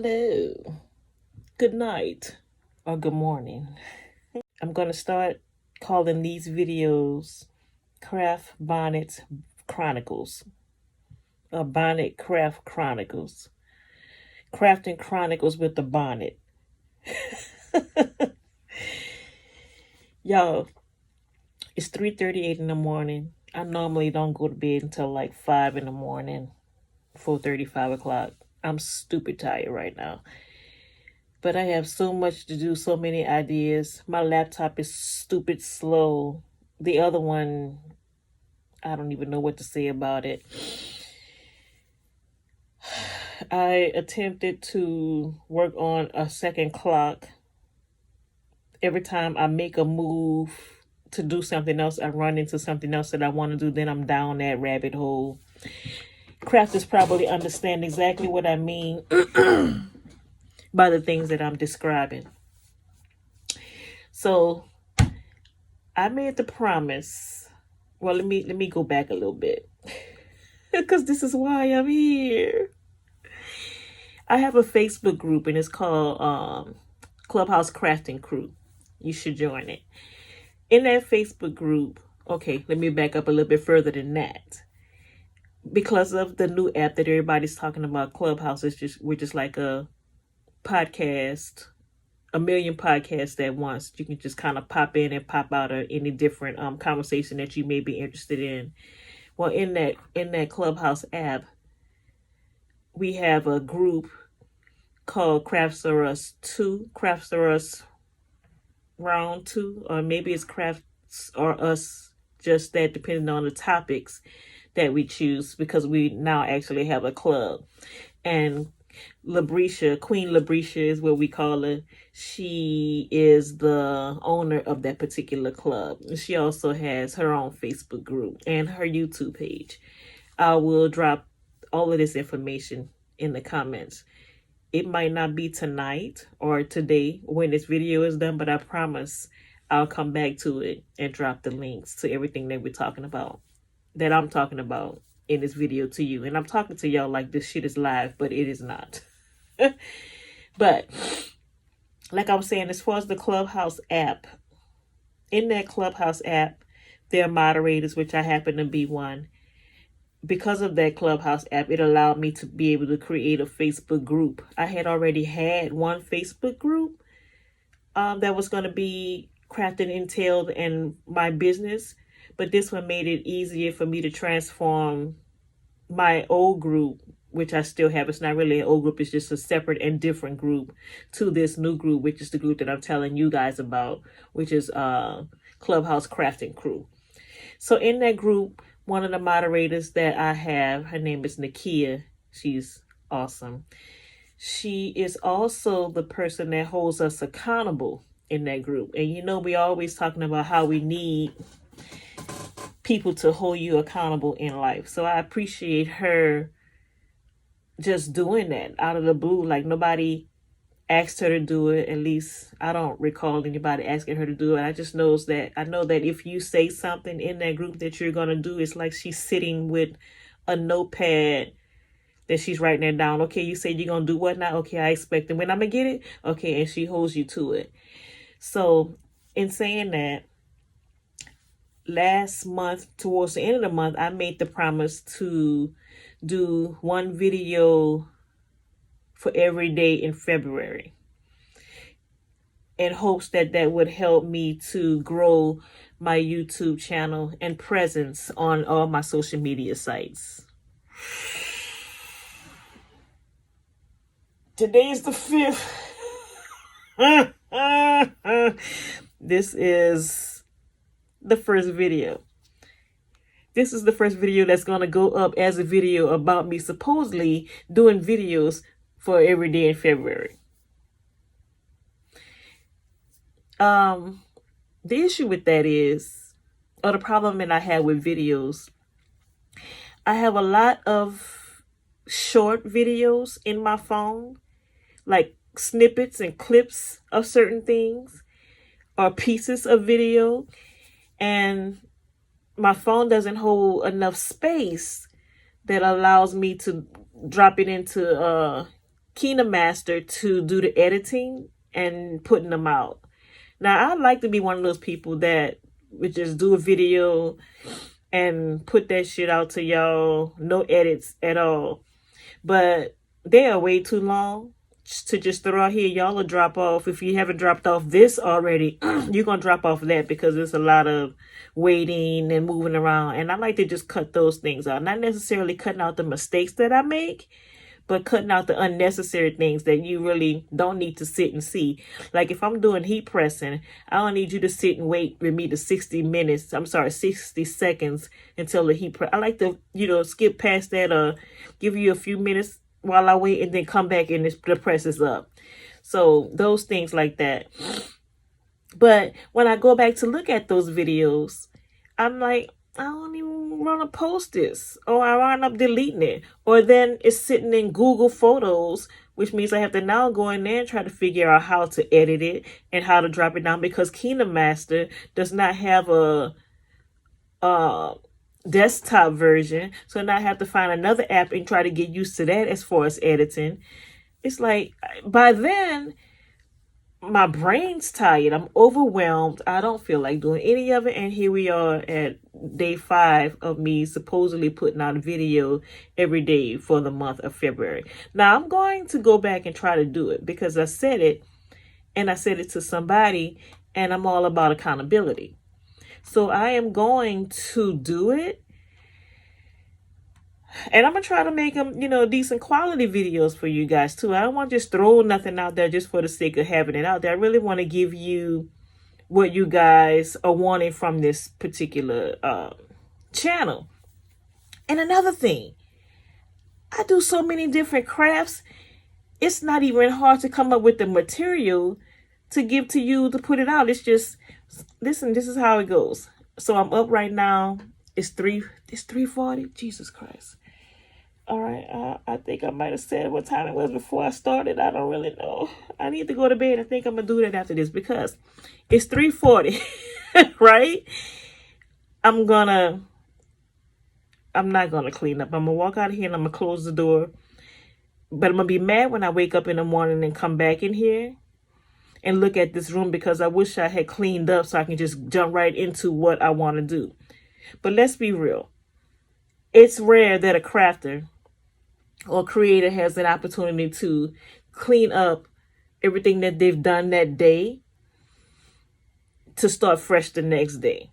Hello, good night, or good morning. I'm going to start calling these videos Craft Bonnet Chronicles, or Bonnet Craft Chronicles. Crafting Chronicles with the bonnet. Y'all, it's 3:38 in the morning. I normally don't go to bed until like 5 in the morning, 4:30, 5 o'clock. I'm stupid tired right now. But I have so much to do, so many ideas. My laptop is stupid slow. The other one, I don't even know what to say about it. I attempted to work on a second clock. Every time I make a move to do something else, I run into something else that I want to do. Then I'm down that rabbit hole. Crafters probably understand exactly what I mean by the things that I'm describing. So I made the promise. Well, let me go back a little bit because this is why I'm here. I have a Facebook group and it's called Clubhouse Crafting Crew. You should join it. In that Facebook group, okay, let me back up a little bit further than that. Because of the new app that everybody's talking about, Clubhouse, we're just like a podcast, a million podcasts at once. You can just kind of pop in and pop out of any different conversation that you may be interested in. Well, in that Clubhouse app, we have a group called Crafts or Us 2, Crafts or Us Round 2, or maybe it's Crafts or Us just that, depending on the topics that we choose, because we now actually have a club. And Queen Labrisha is what we call her. She is the owner of that particular club. She also has her own Facebook group and her YouTube page. I will drop all of this information in the comments. It might not be tonight or today when this video is done, but I promise I'll come back to it and drop the links to everything that we're talking about, that I'm talking about in this video to you. And I'm talking to y'all like this shit is live, but it is not. But like I was saying, as far as the Clubhouse app, in that Clubhouse app, there are moderators, which I happen to be one. Because of that Clubhouse app, it allowed me to be able to create a Facebook group. I had already had one Facebook group that was going to be crafting entailed in my business, but this one made it easier for me to transform my old group, which I still have. It's not really an old group, it's just a separate and different group, to this new group, which is the group that I'm telling you guys about, which is Clubhouse Crafting Crew. So in that group, one of the moderators that I have, her name is Nakia. She's awesome. She is also the person that holds us accountable in that group. And you know, we always talking about how we need people to hold you accountable in life. So I appreciate her just doing that out of the blue. Like, nobody asked her to do it. At least I don't recall anybody asking her to do it. I know that if you say something in that group that you're going to do, it's like she's sitting with a notepad that she's writing it down. Okay, you said you're going to do what now? Okay, I expect it. When I'm going to get it? Okay, and she holds you to it. So in saying that, last month, towards the end of the month, I made the promise to do one video for every day in February, in hopes that that would help me to grow my YouTube channel and presence on all my social media sites. Today is the 5th. This is the first video. This is the first video that's going to go up as a video about me supposedly doing videos for every day in February. The issue with that is, or the problem that I have with videos, I have a lot of short videos in my phone, like snippets and clips of certain things or pieces of video, and my phone doesn't hold enough space that allows me to drop it into KinoMaster to do the editing and putting them out. Now, I'd like to be one of those people that would just do a video and put that shit out to y'all, no edits at all. But they are way too long to just throw out here. Y'all will drop off. If you haven't dropped off this already, you're going to drop off that because there's a lot of waiting and moving around. And I like to just cut those things out. Not necessarily cutting out the mistakes that I make, but cutting out the unnecessary things that you really don't need to sit and see. Like if I'm doing heat pressing, I don't need you to sit and wait with me to 60 seconds until the heat press. I like to, skip past that or give you a few minutes while I wait and then come back and the press is up. So those things like that. But when I go back to look at those videos, I'm like, I don't even want to post this, or I wind up deleting it, or then it's sitting in Google Photos, which means I have to now go in there and try to figure out how to edit it and how to drop it down because KinoMaster does not have a desktop version, so now I have to find another app and try to get used to that as far as editing. It's like by then my brain's tired. I'm overwhelmed. I don't feel like doing any of it. And here we are at day 5 of me supposedly putting out a video every day for the month of February. Now I'm going to go back and try to do it because I said it and I said it to somebody and I'm all about accountability. So I am going to do it. And I'm going to try to make them, decent quality videos for you guys, too. I don't want to just throw nothing out there just for the sake of having it out there. I really want to give you what you guys are wanting from this particular channel. And another thing, I do so many different crafts. It's not even hard to come up with the material to give to you to put it out. It's just, listen, this is how it goes. So I'm up right now. It's 3:40. Jesus Christ. All right. I think I might have said what time it was before I started. I don't really know. I need to go to bed. I think I'm going to do that after this because it's 3:40, right? I'm not going to clean up. I'm going to walk out of here and I'm going to close the door. But I'm going to be mad when I wake up in the morning and come back in here and look at this room because I wish I had cleaned up so I can just jump right into what I want to do. But let's be real. It's rare that a crafter or creator has an opportunity to clean up everything that they've done that day to start fresh the next day.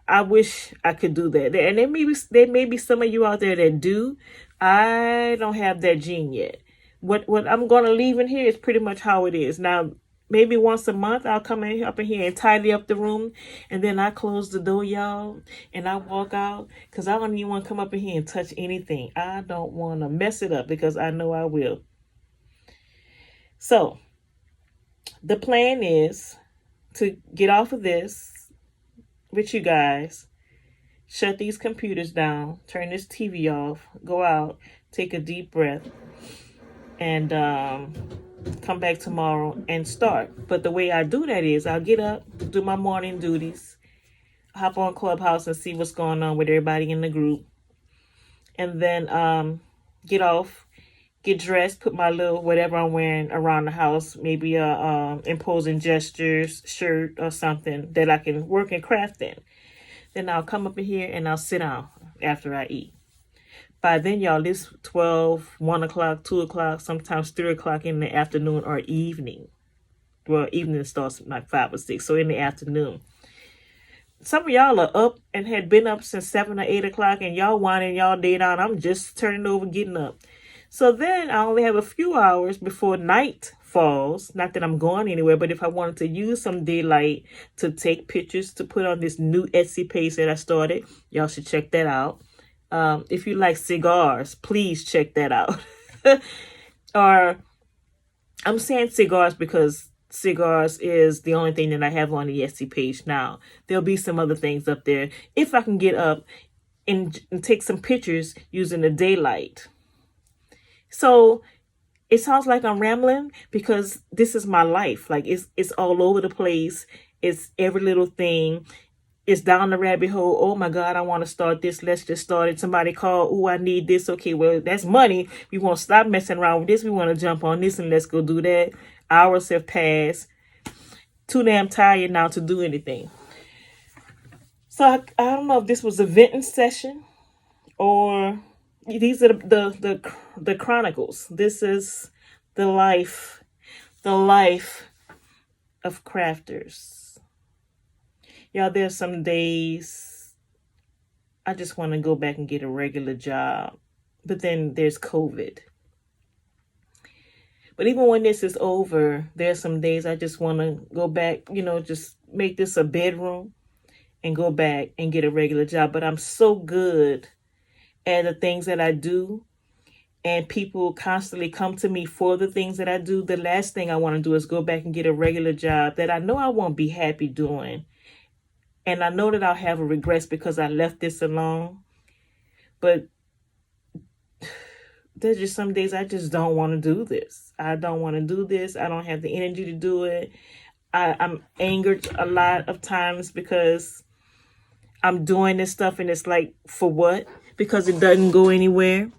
I wish I could do that. And there may be some of you out there that do. I don't have that gene yet. What I'm going to leave in here is pretty much how it is. Now, maybe once a month, I'll come up in here and tidy up the room. And then I close the door, y'all. And I walk out. Because I don't even want to come up in here and touch anything. I don't want to mess it up because I know I will. So, the plan is to get off of this with you guys. Shut these computers down. Turn this TV off. Go out. Take a deep breath. And come back tomorrow and start. But the way I do that is I'll get up, do my morning duties, hop on Clubhouse and see what's going on with everybody in the group. And then get off, get dressed, put my little whatever I'm wearing around the house, maybe a imposing gestures shirt or something that I can work and craft in. Then I'll come up in here and I'll sit down after I eat. By then, y'all, it's 12, 1 o'clock, 2 o'clock, sometimes 3 o'clock in the afternoon or evening. Well, evening starts like 5 or 6, so in the afternoon. Some of y'all are up and had been up since 7 or 8 o'clock, and y'all winding y'all day down. I'm just turning over, getting up. So then I only have a few hours before night falls. Not that I'm going anywhere, but if I wanted to use some daylight to take pictures to put on this new Etsy page that I started, y'all should check that out. If you like cigars, please check that out. Or I'm saying cigars because cigars is the only thing that I have on the Etsy page now. There'll be some other things up there if I can get up and take some pictures using the daylight. So it sounds like I'm rambling because this is my life. Like it's all over the place. It's every little thing. it's down the rabbit hole. Oh my God, I want to start this. Let's just start it. Somebody call. Oh, I need this. Okay, well, that's money. We want to stop messing around with this. We want to jump on this and let's go do that. Hours have passed. Too damn tired now to do anything. So I don't know if this was a venting session or these are the Chronicles. This is the life of crafters. Y'all, there's some days I just want to go back and get a regular job. But then there's COVID. But even when this is over, there's some days I just want to go back, just make this a bedroom and go back and get a regular job. But I'm so good at the things that I do, and people constantly come to me for the things that I do. The last thing I want to do is go back and get a regular job that I know I won't be happy doing. And I know that I'll have a regrets because I left this alone. But there's just some days I just don't want to do this. I don't want to do this. I don't have the energy to do it. I'm angered a lot of times because I'm doing this stuff and it's like, for what? Because it doesn't go anywhere.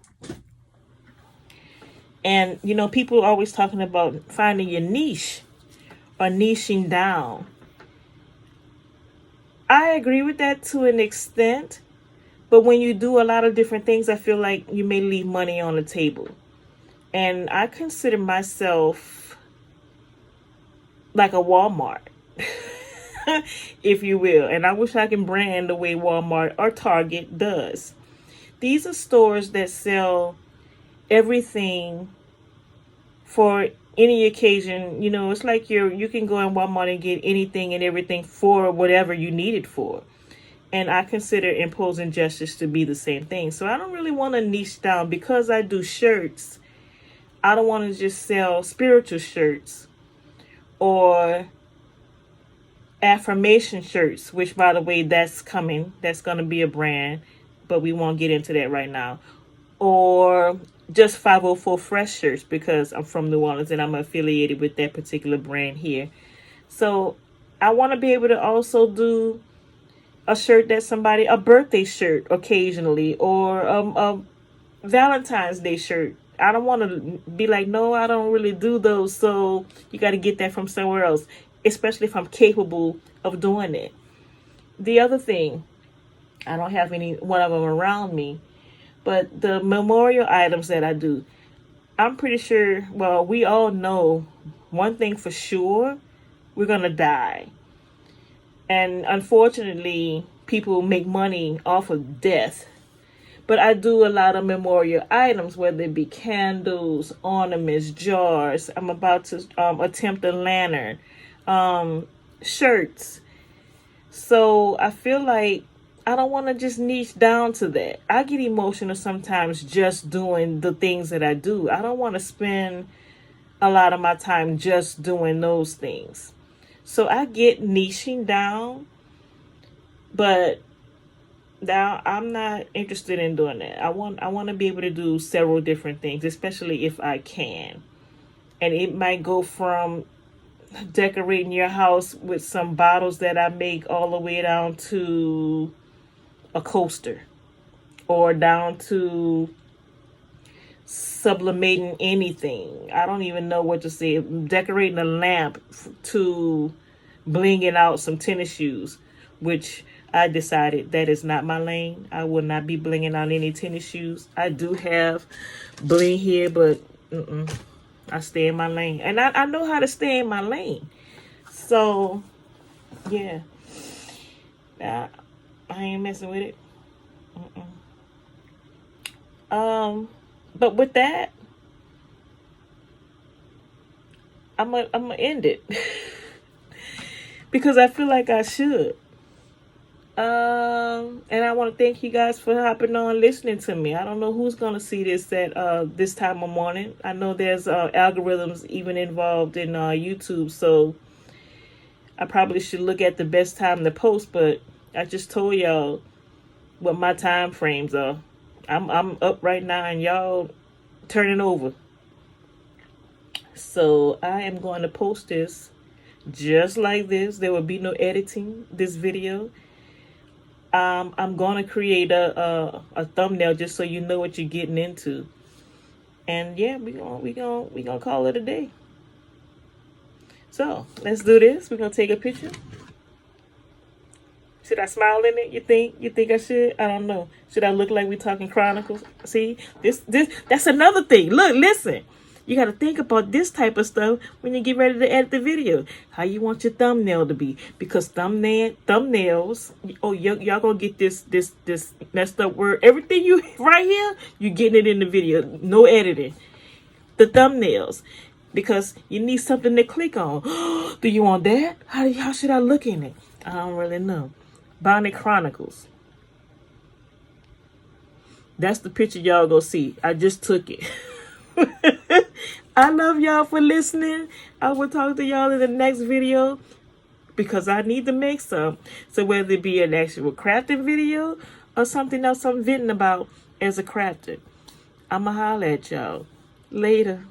And, people are always talking about finding your niche or niching down. I agree with that to an extent. But when you do a lot of different things, I feel like you may leave money on the table. And I consider myself like a Walmart, if you will. And I wish I can brand the way Walmart or Target does. These are stores that sell everything for any occasion. It's like you can go in Walmart and get anything and everything for whatever you need it for. And I consider imposing justice to be the same thing. So I don't really want to niche down because I do shirts. I don't want to just sell spiritual shirts or affirmation shirts, which, by the way, that's coming. That's going to be a brand, but we won't get into that right now. Or just 504 Fresh shirts because I'm from New Orleans and I'm affiliated with that particular brand here. So I want to be able to also do a shirt that's a birthday shirt occasionally, or a Valentine's Day shirt. I don't want to be like, no, I don't really do those. So you got to get that from somewhere else, especially if I'm capable of doing it. The other thing, I don't have any one of them around me, but the memorial items that I do, I'm pretty sure, well, we all know one thing for sure, we're going to die. And unfortunately, people make money off of death. But I do a lot of memorial items, whether it be candles, ornaments, jars. I'm about to attempt a lantern, shirts. So I feel like I don't want to just niche down to that. I get emotional sometimes just doing the things that I do. I don't want to spend a lot of my time just doing those things. So I get niching down, but now I'm not interested in doing that. I want to be able to do several different things, especially if I can. And it might go from decorating your house with some bottles that I make all the way down to a coaster, or down to sublimating anything. I don't even know what to say. Decorating a lamp to blinging out some tennis shoes, which I decided that is not my lane. I will not be blinging out any tennis shoes. I do have bling here, but I stay in my lane. And I know how to stay in my lane. So, yeah. I ain't messing with it. But with that, I'm gonna end it because I feel like I should. And I want to thank you guys for hopping on, listening to me. I don't know who's gonna see this at this time of morning. I know there's algorithms even involved in YouTube, so I probably should look at the best time to post. But I just told y'all what my time frames are. I'm up right now, and y'all turning over. So I am going to post this just like this. There will be no editing this video. I'm gonna create a thumbnail just so you know what you're getting into. And yeah, we gonna call it a day. So let's do this. We're gonna take a picture. Should I smile in it? You think I should? I don't know. Should I look like we talking Chronicles? See, this that's another thing. Look, listen. You got to think about this type of stuff when you get ready to edit the video. How you want your thumbnail to be, because thumbnails. Oh, y'all gonna get this messed up word. Everything you right here, you getting it in the video. No editing. The thumbnails, because you need something to click on. Do you want that? How should I look in it? I don't really know. Bonnet Chronicles. That's the picture y'all go see. I just took it. I love y'all for listening. I will talk to y'all in the next video, because I need to make some. So whether it be an actual crafting video or something else I'm venting about as a crafter, I'ma holler at y'all later.